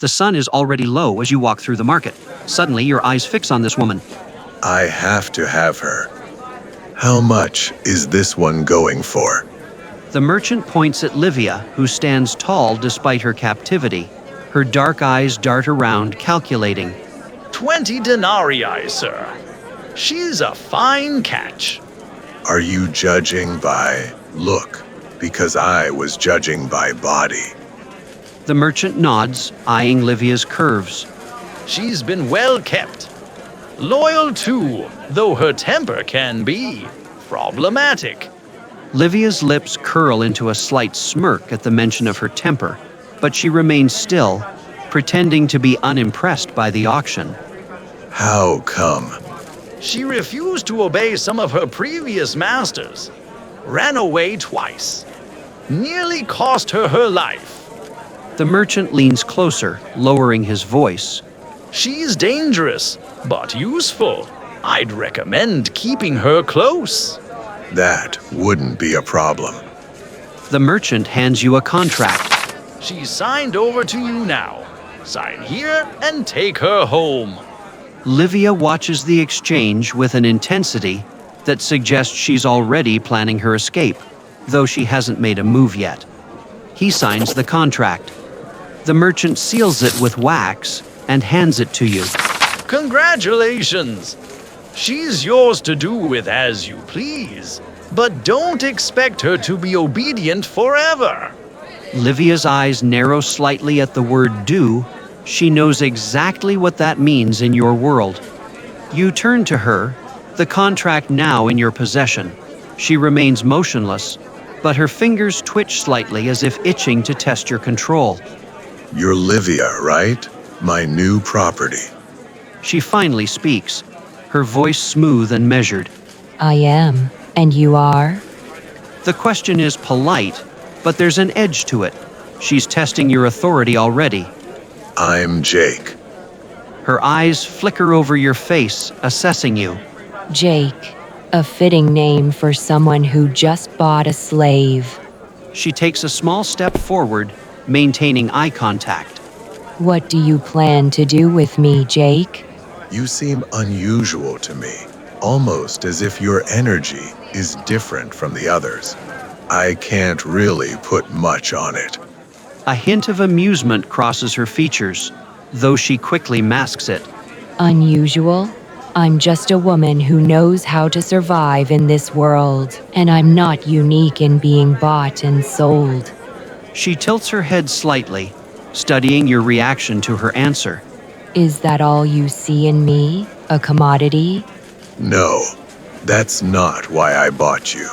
The sun is already low as you walk through the market. Suddenly, your eyes fix on this woman. I have to have her. How much is this one going for? The merchant points at Livia, who stands tall despite her captivity. Her dark eyes dart around, calculating. 20 denarii, sir. She's a fine catch. Are you judging by look? Because I was judging by body. The merchant nods, eyeing Livia's curves. She's been well kept. Loyal too, though her temper can be problematic. Livia's lips curl into a slight smirk at the mention of her temper, but she remains still, pretending to be unimpressed by the auction. How come? She refused to obey some of her previous masters. Ran away twice. Nearly cost her her life. The merchant leans closer, lowering his voice. She's dangerous, but useful. I'd recommend keeping her close. That wouldn't be a problem. The merchant hands you a contract. She's signed over to you now. Sign here and take her home. Livia watches the exchange with an intensity that suggests she's already planning her escape, though she hasn't made a move yet. He signs the contract. The merchant seals it with wax and hands it to you. Congratulations! She's yours to do with as you please, but don't expect her to be obedient forever. Livia's eyes narrow slightly at the word do. She knows exactly what that means in your world. You turn to her, the contract now in your possession. She remains motionless, but her fingers twitch slightly as if itching to test your control. You're Livia, right? My new property. She finally speaks, her voice smooth and measured. I am. And you are? The question is polite, but there's an edge to it. She's testing your authority already. I'm Jake. Her eyes flicker over your face, assessing you. Jake, a fitting name for someone who just bought a slave. She takes a small step forward, maintaining eye contact. What do you plan to do with me, Jake? You seem unusual to me, almost as if your energy is different from the others. I can't really put much on it. A hint of amusement crosses her features, though she quickly masks it. Unusual? I'm just a woman who knows how to survive in this world, and I'm not unique in being bought and sold. She tilts her head slightly, studying your reaction to her answer. Is that all you see in me? A commodity? No, that's not why I bought you.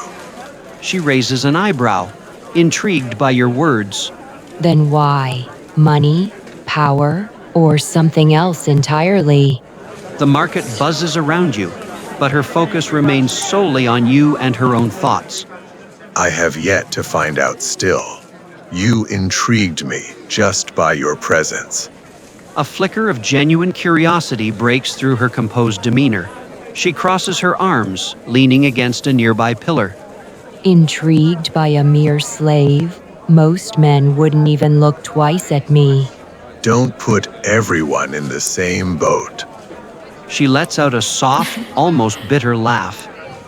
She raises an eyebrow, intrigued by your words. Then why? Money? Power? Or something else entirely? The market buzzes around you, but her focus remains solely on you and her own thoughts. I have yet to find out still. You intrigued me just by your presence. A flicker of genuine curiosity breaks through her composed demeanor. She crosses her arms, leaning against a nearby pillar. Intrigued by a mere slave? Most men wouldn't even look twice at me. Don't put everyone in the same boat. She lets out a soft, almost bitter laugh.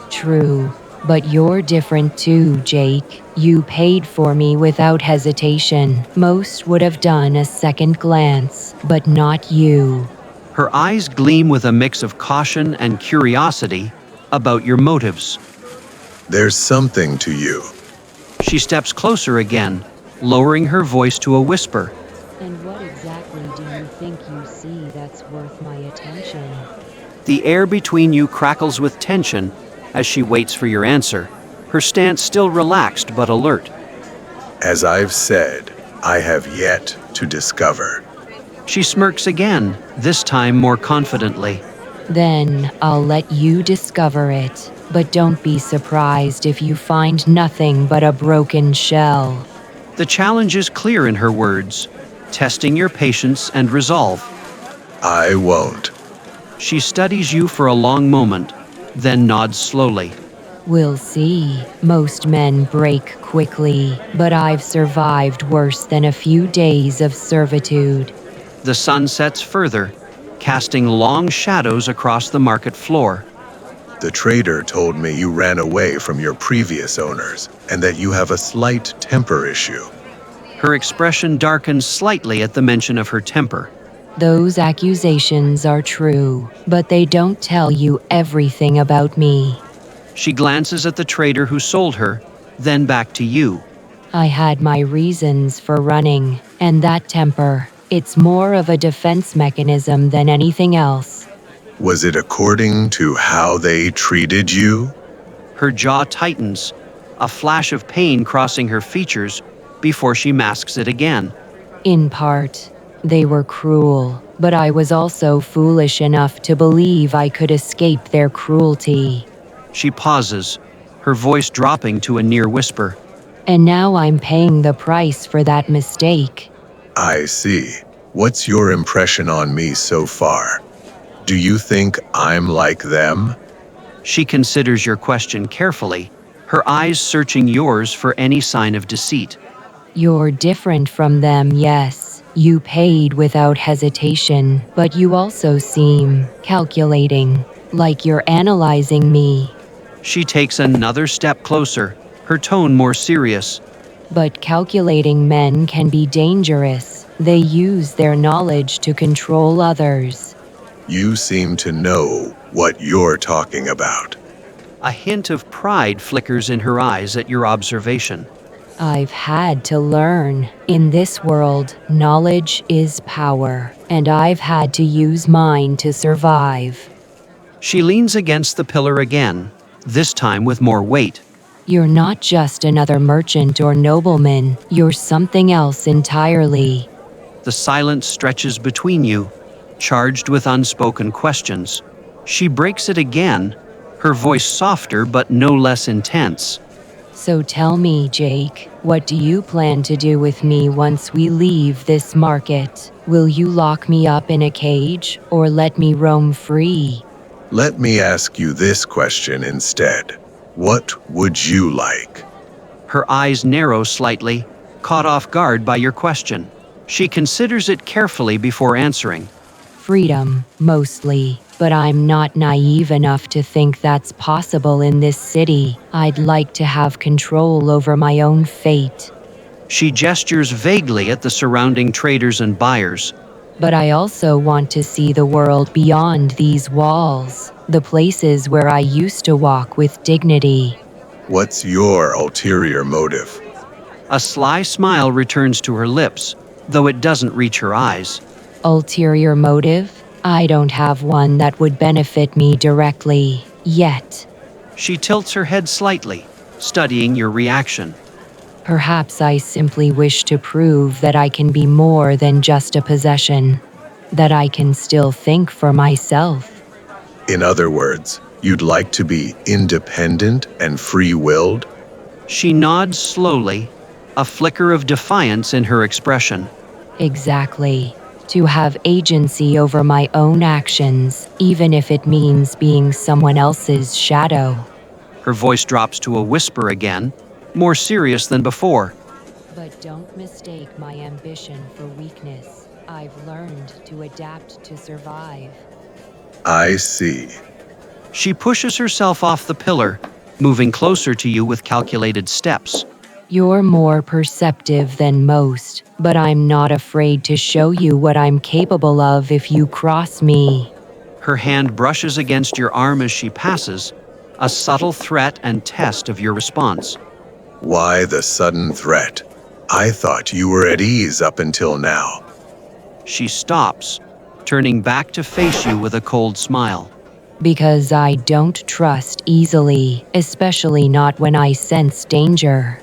True, but you're different too, Jake. You paid for me without hesitation. Most would have done a second glance, but not you. Her eyes gleam with a mix of caution and curiosity about your motives. There's something to you. She steps closer again, lowering her voice to a whisper. And what exactly do you think you see that's worth my attention? The air between you crackles with tension as she waits for your answer, her stance still relaxed but alert. As I've said, I have yet to discover. She smirks again, this time more confidently. Then I'll let you discover it. But don't be surprised if you find nothing but a broken shell. The challenge is clear in her words, testing your patience and resolve. I won't. She studies you for a long moment, then nods slowly. We'll see. Most men break quickly, but I've survived worse than a few days of servitude. The sun sets further, casting long shadows across the market floor. The trader told me you ran away from your previous owners and that you have a slight temper issue. Her expression darkens slightly at the mention of her temper. Those accusations are true, but they don't tell you everything about me. She glances at the trader who sold her, then back to you. I had my reasons for running, and that temper, it's more of a defense mechanism than anything else. Was it according to how they treated you? Her jaw tightens, a flash of pain crossing her features before she masks it again. In part, they were cruel, but I was also foolish enough to believe I could escape their cruelty. She pauses, her voice dropping to a near whisper. And now I'm paying the price for that mistake. I see. What's your impression on me so far? Do you think I'm like them? She considers your question carefully, her eyes searching yours for any sign of deceit. You're different from them, yes. You paid without hesitation, but you also seem calculating, like you're analyzing me. She takes another step closer, her tone more serious. But calculating men can be dangerous. They use their knowledge to control others. You seem to know what you're talking about. A hint of pride flickers in her eyes at your observation. I've had to learn. In this world, knowledge is power, and I've had to use mine to survive. She leans against the pillar again, this time with more weight. You're not just another merchant or nobleman, you're something else entirely. The silence stretches between you, charged with unspoken questions. She breaks it again, her voice softer but no less intense. So tell me, Jake, what do you plan to do with me once we leave this market? Will you lock me up in a cage or let me roam free? Let me ask you this question instead. What would you like? Her eyes narrow slightly, caught off guard by your question. She considers it carefully before answering. Freedom, mostly. But I'm not naive enough to think that's possible in this city. I'd like to have control over my own fate. She gestures vaguely at the surrounding traders and buyers. But I also want to see the world beyond these walls, the places where I used to walk with dignity. What's your ulterior motive? A sly smile returns to her lips, though it doesn't reach her eyes. Ulterior motive? I don't have one that would benefit me directly, yet. She tilts her head slightly, studying your reaction. Perhaps I simply wish to prove that I can be more than just a possession, that I can still think for myself. In other words, you'd like to be independent and free-willed? She nods slowly, a flicker of defiance in her expression. Exactly. To have agency over my own actions, even if it means being someone else's shadow. Her voice drops to a whisper again, more serious than before. But don't mistake my ambition for weakness. I've learned to adapt to survive. I see. She pushes herself off the pillar, moving closer to you with calculated steps. You're more perceptive than most, but I'm not afraid to show you what I'm capable of if you cross me. Her hand brushes against your arm as she passes, a subtle threat and test of your response. Why the sudden threat? I thought you were at ease up until now. She stops, turning back to face you with a cold smile. Because I don't trust easily, especially not when I sense danger.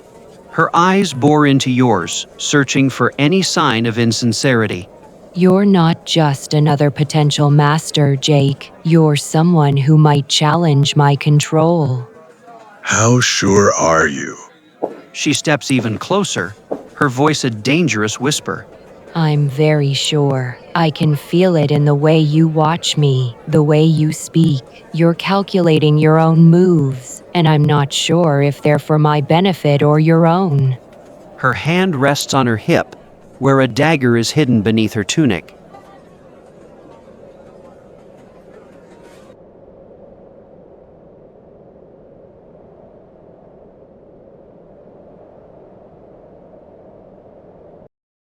Her eyes bore into yours, searching for any sign of insincerity. You're not just another potential master, Jake. You're someone who might challenge my control. How sure are you? She steps even closer, her voice a dangerous whisper. I'm very sure. I can feel it in the way you watch me, the way you speak. You're calculating your own moves, and I'm not sure if they're for my benefit or your own. Her hand rests on her hip, where a dagger is hidden beneath her tunic.